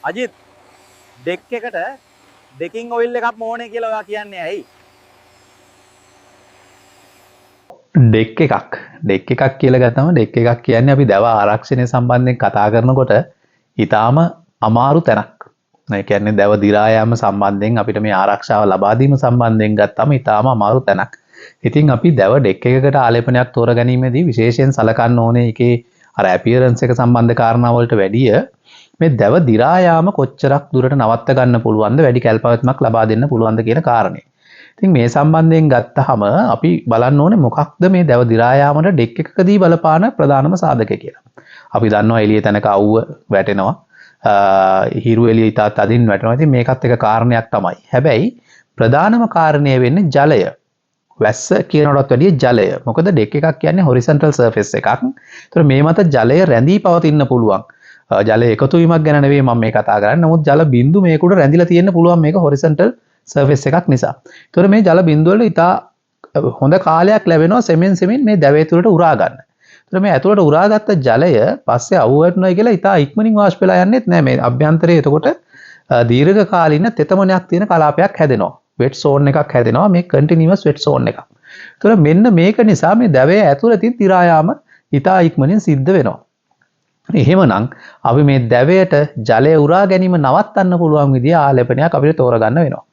Ajith deck එකට ඩෙකින් oil එකක් ඕනේ කියලා ඔයා කියන්නේ ඇයි? ඩෙක් එකක් කියලා ගත්තම ඩෙක් එකක් කියන්නේ අපි දැව ආරක්ෂණය සම්බන්ධයෙන් කතා කරනකොට ඊටාම අමාරු තැනක්. ඒ කියන්නේ දැව දි รา යාම සම්බන්ධයෙන් අපිට මේ ආරක්ෂාව ලබා දීම සම්බන්ධයෙන් ගත්තම ඊටාම අමාරු තැනක්. ඉතින් අපි දැව ඩෙක් එකකට ආලේපනයක් තෝරගැනීමේදී විශේෂයෙන් සලකන්න ඕනේ ඒකේ අර අපියරන්ස් එක සම්බන්ධ කාරණා වලට වැඩිය මේ දැව දි รา යාම කොච්චරක් දුරට නවත්ත ගන්න පුළුවන්ද වැඩි කැල්පවත්මක් ලබා දෙන්න පුළුවන්ද කියන කාරණේ. ඉතින් මේ සම්බන්ධයෙන් ගත්තහම අපි බලන්න ඕනේ මොකක්ද මේ දැව දි รา යාමට ඩෙක් එකකදී බලපාන ප්‍රධානම සාධක කියලා. අපි දන්නවා එළිය තැනක අවුව වැටෙනවා. හිරු එළිය ඉතා තදින් වැටෙනවා. ඉතින් මේකත් එක කාරණයක් තමයි. හැබැයි ප්‍රධානම කාරණය වෙන්නේ ජලය. වැස්ස කියනකොටත් වැඩිය ජලය. මොකද ඩෙක් එකක් කියන්නේ හොරිසොන්ටල් සර්ෆේස් එකක්. ඒතර මේ මත ජලය රැඳී පවතින්න පුළුවන්. ජල එකතු වීමක් ගැන නෙවෙයි මම මේ කතා කරන්නේ. නමුත් ජල බිඳු මේක උඩ රැඳිලා තියෙන්න පුළුවන් මේක හොරිසොන්ටල් සර්ෆේස් එකක් නිසා. ඒතර මේ ජල බිඳු වල ඉතා හොඳ කාලයක් ලැබෙනවා සෙමෙන් මේ දැවේ තුලට උරා ගන්න. ඒතර මේ ඇතුළට උරාගත්ත ජලය පස්සේ අවු වැටුණා කියලා ඉතා ඉක්මනින් වාෂ්ප වෙලා යන්නේත් නෑ. මේ අභ්‍යන්තරයේ එතකොට දීර්ඝ කාලින තෙතමනයක් තියෙන කලාපයක් හැදෙනවා. වෙට් සෝන් එකක් හැදෙනවා. මේ කන්ටිනියස් වෙට් සෝන් එකක්. ඒතර මෙන්න මේක නිසා මේ දැවේ ඇතුළතින් දි รา යාම ඉතා ඉක්මනින් සිද්ධ වෙනවා. එහෙමනම් අපි මේ දැවයට ජලය උරා ගැනීම නවත්තන්න පුළුවන් විදිය ආලේපනයක් අපිට තෝරගන්න වෙනවා.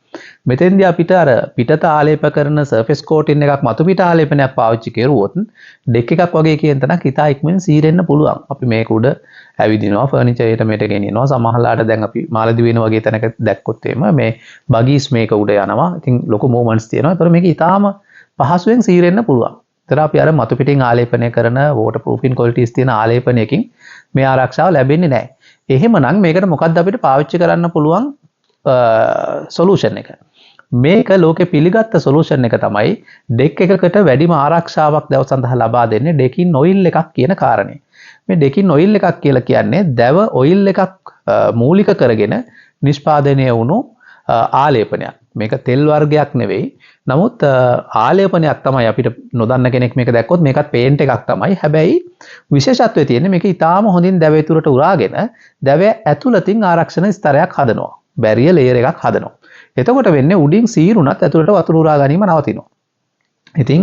මෙතෙන්දී අපිට අර පිටත ආලේප කරන සර්ෆේස් කෝටින් එකක් මතු පිට ආලේපනයක් පාවිච්චි කරුවොත් ඩෙක් එකක් වගේ කියන තැනක් ඉතා ඉක්මනින් සීරෙන්න පුළුවන්. අපි මේක උඩ ඇවිදිනවා ෆර්නිචර් එකට මෙට ගෙනියනවා. සමහරලාට දැන් අපි මාලදිවයින වගේ තැනක දැක්කොත් එහෙම මේ බගීස් මේක උඩ යනවා. ඉතින් ලොකු මූවමන්ට්ස් තියෙනවා. ඒතර මේක ඉතාම පහසුවෙන් සීරෙන්න පුළුවන්. ඒතර අපි අර මතු පිටින් ආලේපනය කරන වෝටර් ප්‍රූෆින් ක්වොලිටිස් තියෙන ආලේපනයකින් මේ ආරක්ෂාව ලැබෙන්නේ නැහැ. එහෙමනම් මේකට මොකද්ද අපිට පාවිච්චි කරන්න පුළුවන් සොලියුෂන් එක. මේක ලෝකේ පිළිගත්ත සොලියුෂන් එක තමයි ඩෙක් එකකට වැඩිම ආරක්ෂාවක් දැව සඳහා ලබා දෙන්නේ ඩෙකින් ඔයිල් එකක් කියන කාරණේ. මේ ඩෙකින් ඔයිල් එකක් කියලා කියන්නේ දැව ඔයිල් එකක් මූලික කරගෙන නිෂ්පාදනය වුණු ආලේපනයක්. මේක තෙල් වර්ගයක් නෙවෙයි. නමුත් ආලේපනයක් තමයි අපිට නොදන්න කෙනෙක් මේක දැක්කොත් මේකත් පේන්ට් එකක් තමයි. හැබැයි විශේෂත්වය තියෙන්නේ මේක ඊටාම හොඳින් දැවේ තුරට උරාගෙන දැවේ ඇතුළතින් ආරක්ෂණ ස්තරයක් හදනවා. බැරියර් ලේයර් එකක් හදනවා. එතකොට වෙන්නේ උඩින් සීරුණත් ඇතුළට වතුර උරා ගැනීම නවතිනවා. ඉතින්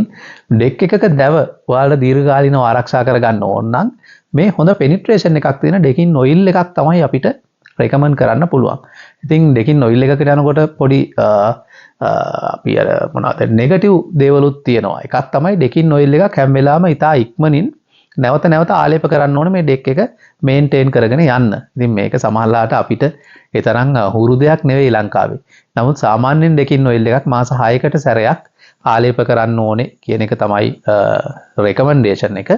ඩෙක් එකක දැව ඔයාලට දීර්ඝකාලීනව ආරක්ෂා කරගන්න ඕන නම් මේ හොඳ පෙනිට්‍රේෂන් එකක් තියෙන ඩෙකින් ඔයිල් එකක් තමයි අපිට රෙකමන්ඩ් කරන්න පුළුවන්. ඉතින් ඩෙකින් ඔයිල් එකකට යනකොට පොඩි අපි අර මොනවද නෙගටිව් දේවලුත් තියෙනවා. එකක් තමයි ඩෙකින් ඔයිල් එකක් හැම වෙලාවෙම ඉතා ඉක්මනින් නැවත ආලේප කරන්න ඕනේ මේ ඩෙක් එක මේන්ටේන් කරගෙන යන්න. ඉතින් මේක සමහරලාට අපිට ඒ තරම් හුරු දෙයක් නෙවෙයි ලංකාවේ. නමුත් සාමාන්‍යයෙන් ඩෙකින් ඔයිල් එකක් මාස 6කට සැරයක් ආලේප කරන්න ඕනේ කියන එක තමයි රෙකමෙන්ඩේෂන් එක.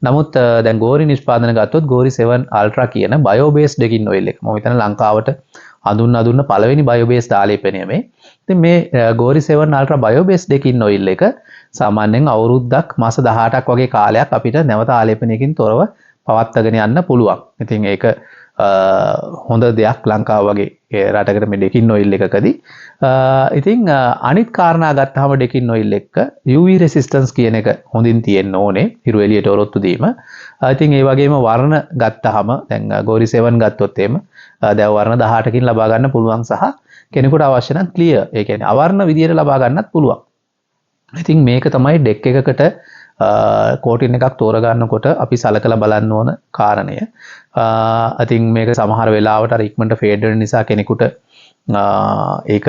නමුත් දැන් ගෝරි නිෂ්පාදන ගත්තොත් ගෝරි 7 අල්ට්‍රා කියන බයෝ බේස් ඩෙකින් ඔයිල් එක. මම හිතන ලංකාවට හඳුන්වන පළවෙනි බයෝ බේස් ආලේපනය මේ. ඉතින් මේ ගෝරි 7 අල්ට්‍රා බයෝ බේස් ඩෙකින් ඔයිල් එක සාමාන්‍යයෙන් අවුරුද්දක් මාස 18ක් වගේ කාලයක් අපිට නැවත ආලේපනයකින් තොරව පවත්වාගෙන යන්න පුළුවන්. ඉතින් ඒක හොඳ දෙයක් ලංකාව වගේ රටකට මේ ඩෙකින් ඔයිල් එකකදී. ඉතින් අනිත් කාරණා ගත්තාම ඩෙකින් ඔයිල් එක UV රෙසිස්ටන්ස් කියන එක හොඳින් තියෙන්න ඕනේ හිරු එළියට ඔරොත්තු දීම. ඉතින් ඒ වගේම වර්ණ ගත්තාම දැන් ගෝරි 7 ගත්තොත් එහෙම දැන් වර්ණ 18කින් ලබා ගන්න පුළුවන් සහ කෙනෙකුට අවශ්‍ය නම් ක්ලියර් ඒ කියන්නේ අවර්ණ විදියට ලබා ගන්නත් පුළුවන්. ඉතින් මේක තමයි ඩෙක් එකකට කෝටින් එකක් තෝරගන්නකොට අපි සලකලා බලන්න ඕන කාරණය. ඉතින් මේක සමහර වෙලාවට අර ඉක්මනට ෆේඩ් වෙන නිසා කෙනෙකුට ඒක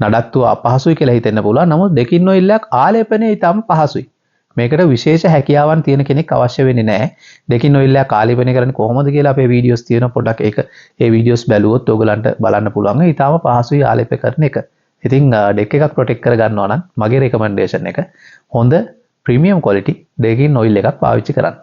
නඩත්තුව අපහසුයි කියලා හිතෙන්න පුළුවන්. නමුත් ඩෙකින් ඔයිල් එකක් ආලේපනයේ ඊටම පහසුයි. මේකට විශේෂ හැකියාවන් තියෙන කෙනෙක් අවශ්‍ය වෙන්නේ නැහැ. ඩෙකින් ඔයිල් එකක් ආලේපනය කරන්නේ කොහොමද කියලා අපේ වීඩියෝස් තියෙනවා. පොඩ්ඩක් ඒ වීඩියෝස් බැලුවොත් ඔයගලන්ට බලන්න පුළුවන්. ඊටම පහසුයි ආලේප කරන එක. ඉතින් ඩෙක් එකක් ප්‍රොටෙක්ට් කර ගන්නවා නම් මගේ රෙකමෙන්ඩේෂන් එක හොඳ ප්‍රීමියම් ක්වොලිටි ඩෙකින් ඔයිල් එකක් පාවිච්චි කරන්න.